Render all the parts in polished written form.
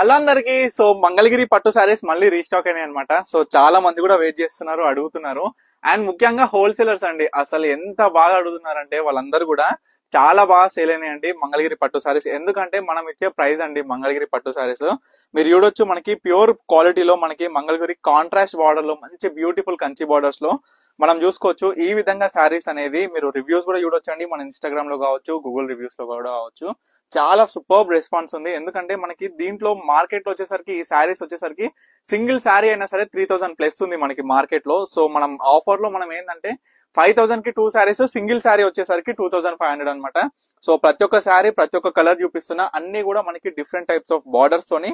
Hello అందరికి. So Mangalagiri పట్టు సారీస్ మళ్ళీ రీస్టాక్ అయినాయి అనమాట. సో చాలా మంది కూడా వెయిట్ చేస్తున్నారు, అడుగుతున్నారు. అండ్ ముఖ్యంగా హోల్సేలర్స్ అండి, అసలు ఎంత బాగా అడుగుతున్నారంటే వాళ్ళందరూ కూడా చాలా బాగా సేల్ అయినాయండి మంగళగిరి పట్టు సారీస్. ఎందుకంటే మనం ఇచ్చే ప్రైస్ అండి మంగళగిరి పట్టు సారీస్. మీరు చూడొచ్చు, మనకి ప్యూర్ క్వాలిటీలో మనకి మంగళగిరి కాంట్రాస్ట్ బార్డర్ లో మంచి బ్యూటిఫుల్ కంచి బార్డర్స్ లో మనం చూసుకోవచ్చు. ఈ విధంగా సారీస్ అనేది మీరు రివ్యూస్ కూడా చూడొచ్చు అండి, మన ఇన్స్టాగ్రామ్ లో కావచ్చు, గూగుల్ రివ్యూస్ లో కూడా కావచ్చు. చాలా సూపర్బ్ రెస్పాన్స్ ఉంది. ఎందుకంటే మనకి దీంట్లో మార్కెట్ లో వచ్చేసరికి ఈ శారీస్ వచ్చేసరికి సింగిల్ శారీ అయినా సరే 3000 ప్లస్ ఉంది మనకి మార్కెట్ లో. సో మనం ఆఫర్ లో మనం ఏంటంటే 5000 కి 2 శారీస్, సింగిల్ శారీ వచ్చేసరికి 2500 అనమాట. సో ప్రతి ఒక్క శారీ ప్రతి ఒక్క కలర్ చూపిస్తున్నా, అన్ని కూడా మనకి డిఫరెంట్ టైప్స్ ఆఫ్ బార్డర్స్ తోని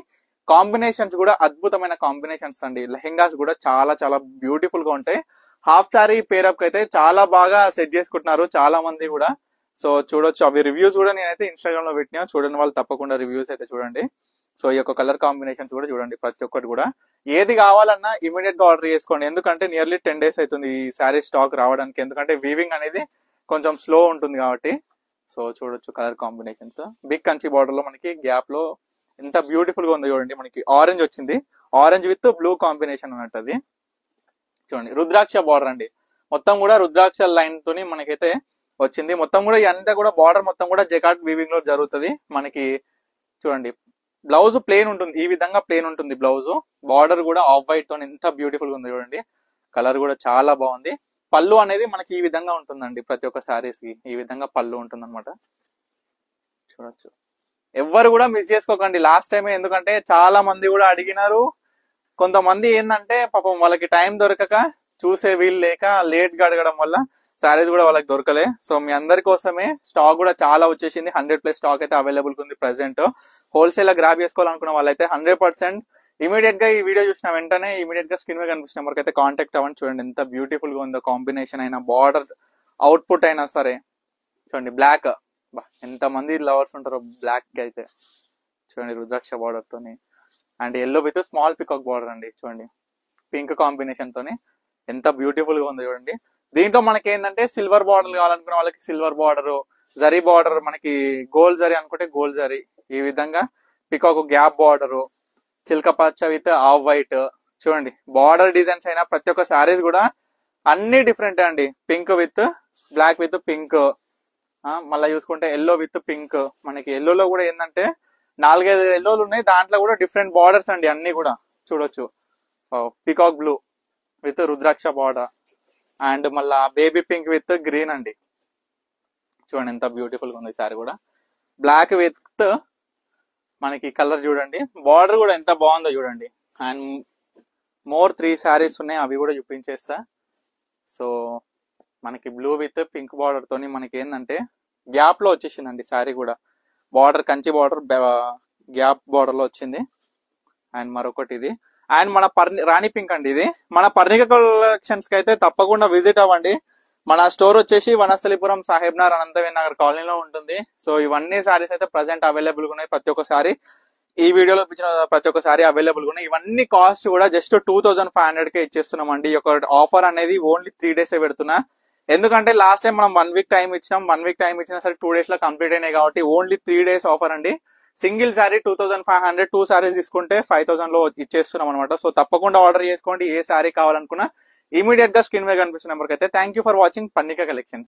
కాంబినేషన్స్ కూడా అద్భుతమైన కాంబినేషన్స్ అండి. లెహెంగాస్ కూడా చాలా చాలా బ్యూటిఫుల్ గా ఉంటాయి. హాఫ్ శారీ పేరప్ అయితే చాలా బాగా సెట్ చేసుకుంటున్నారు చాలా మంది కూడా. సో చూడొచ్చు, అవి రివ్యూస్ కూడా నేనైతే ఇన్స్టాగ్రామ్ లో పెట్టినా, చూడండి వాళ్ళు తప్పకుండా రివ్యూస్ అయితే చూడండి. సో ఈ యొక్క కలర్ కాంబినేషన్స్ కూడా చూడండి, ప్రతి ఒక్కటి కూడా. ఏది కావాలన్నా ఇమీడియట్ గా ఆర్డర్ చేసుకోండి, ఎందుకంటే నియర్లీ 10 days అవుతుంది ఈ శారీ స్టాక్ రావడానికి. ఎందుకంటే వీవింగ్ అనేది కొంచెం స్లో ఉంటుంది కాబట్టి. సో చూడొచ్చు colour combinations. Big Kanchi border లో మనకి గ్యాప్ లో ఎంత బ్యూటిఫుల్ గా ఉంది చూడండి. మనకి ఆరెంజ్ వచ్చింది, ఆరెంజ్ విత్ బ్లూ కాంబినేషన్ అన్నట్టు. అది చూడండి రుద్రాక్ష బార్డర్ అండి, మొత్తం కూడా రుద్రాక్ష లైన్ తోని మనకైతే వచ్చింది. మొత్తం కూడా ఇదంతా కూడా బార్డర్ మొత్తం కూడా జకాట్ వీవింగ్ లో జరుగుతుంది మనకి. చూడండి బ్లౌజ్ ప్లేన్ ఉంటుంది, ఈ విధంగా ప్లేన్ ఉంటుంది బ్లౌజ్. బార్డర్ కూడా ఆఫ్ వైట్ తో ఎంత బ్యూటిఫుల్ గా ఉంది చూడండి. కలర్ కూడా చాలా బాగుంది. పళ్ళు అనేది మనకి ఈ విధంగా ఉంటుందండి, ప్రతి ఒక్క శారీస్ కి ఈ విధంగా పళ్ళు ఉంటుంది అనమాట. చూడొచ్చు, ఎవ్వరు కూడా మిస్ చేసుకోకండి లాస్ట్ టైమే. ఎందుకంటే చాలా మంది కూడా అడిగినారు. కొంతమంది ఏంటంటే పాపం వాళ్ళకి టైం దొరకక, చూసే వీలు లేక లేట్ గా అడగడం వల్ల శారీస్ కూడా వాళ్ళకి దొరకలే. సో మీ అందరి కోసమే స్టాక్ కూడా చాలా వచ్చేసింది. 100+ స్టాక్ అయితే అవైలబుల్ ఉంది ప్రెసెంట్. హోల్సేల్ గా గ్రాబ్ చేసుకోవాలనుకున్న వాళ్ళైతే 100% ఇమీడియట్ గా ఈ వీడియో చూసిన వెంటనే ఇమీడియట్ గా స్క్రీన్ మీద కనిపిస్తున్న నెంబర్కి అయితే కాంటాక్ట్ అవ్వండి. చూడండి ఎంత బ్యూటిఫుల్ గా ఉందో కాంబినేషన్ అయినా, బార్డర్ అవుట్పుట్ అయినా సరే. చూడండి బ్లాక్, ఎంత మంది లవర్స్ ఉంటారో బ్లాక్ కి అయితే. చూడండి రుద్రాక్ష బార్డర్ తోని, and yellow with small peacock border అండి. చూడండి పింక్ కాంబినేషన్ తోని ఎంత బ్యూటిఫుల్ గా ఉంది చూడండి. దీంట్లో మనకి ఏంటంటే సిల్వర్ బార్డర్ కావాలనుకున్న వాళ్ళకి సిల్వర్ బార్డర్, జరీ బార్డర్, మనకి గోల్డ్ జరీ అనుకుంటే గోల్డ్ జరీ, ఈ విధంగా పికాక్ గ్యాప్ బార్డర్, చిల్క పచ్చ విత్ ఆఫ్ వైట్. చూడండి బార్డర్ డిజైన్స్ అయినా ప్రతి ఒక్క శారీస్ కూడా అన్ని డిఫరెంట్ అండి. Pink with black with pink, మళ్ళీ చూసుకుంటే ఎల్లో విత్ పింక్. మనకి ఎల్లోలో కూడా ఏంటంటే 4-5 ఎల్లోలు ఉన్నాయి, దాంట్లో కూడా డిఫరెంట్ బార్డర్స్ అండి అన్ని కూడా. చూడొచ్చు peacock blue with rudraksha border, and మళ్ళా బేబీ పింక్ విత్ గ్రీన్ అండి. చూడండి ఎంత బ్యూటిఫుల్ గా ఉంది సారీ కూడా. బ్లాక్ విత్ మనకి కలర్ చూడండి, బార్డర్ కూడా ఎంత బాగుందో చూడండి. అండ్ మోర్ 3 శారీస్ ఉన్నాయి, అవి కూడా చూపించేస్తా. సో మనకి బ్లూ విత్ పింక్ బార్డర్ తోని మనకి ఏంటంటే గ్యాప్ లో వచ్చేసిందండి శారీ కూడా. Border Kanchi border gap border లో వచ్చింది. అండ్ మరొకటి ఇది, అండ్ మన రాణి పింక్ అండి. ఇది మన పర్ణిక కలెక్షన్స్ కి అయితే తప్పకుండా విజిట్ అవ్వండి. మన స్టోర్ వచ్చేసి వనస్థలిపురం సాహెబ్నగర్ అనంతవేణ్ నగర్ కాలనీలో ఉంటుంది. సో ఇవన్నీ సారీస్ అయితే ప్రజెంట్ అవైలబుల్ గా ఉన్నాయి. ప్రతి ఒక్కసారి ఈ వీడియోలో ఇచ్చిన ప్రతి ఒక్కసారి అవైలబుల్ గా ఉన్నాయి. ఇవన్నీ కాస్ట్ కూడా జస్ట్ 2500 కే ఇచ్చేస్తున్నాం అండి. ఈ యొక్క ఆఫర్ అనేది ఓన్లీ 3 days పెడుతున్నా. ఎందుకంటే లాస్ట్ టైం మనం 1 week టైం ఇచ్చినాం, 1 week టైం ఇచ్చినా సరే 2 days లో కంప్లీట్ అయినాయి కాబట్టి ఓన్లీ 3 days ఆఫర్ అండి. సింగిల్ శారీ 2500, 2 శారీస్ తీసుకుంటే 5000 లో ఇచ్చేస్తున్నాం అనమాట. సో తప్పకుండా ఆర్డర్ చేసుకోండి, ఏ శారీ కావాలనుకున్నా ఇమీడియట్ గా స్క్రీన్ మీద కనిపిస్తున్న నెంబర్కి అయితే. Thank you for watching Parnika collections.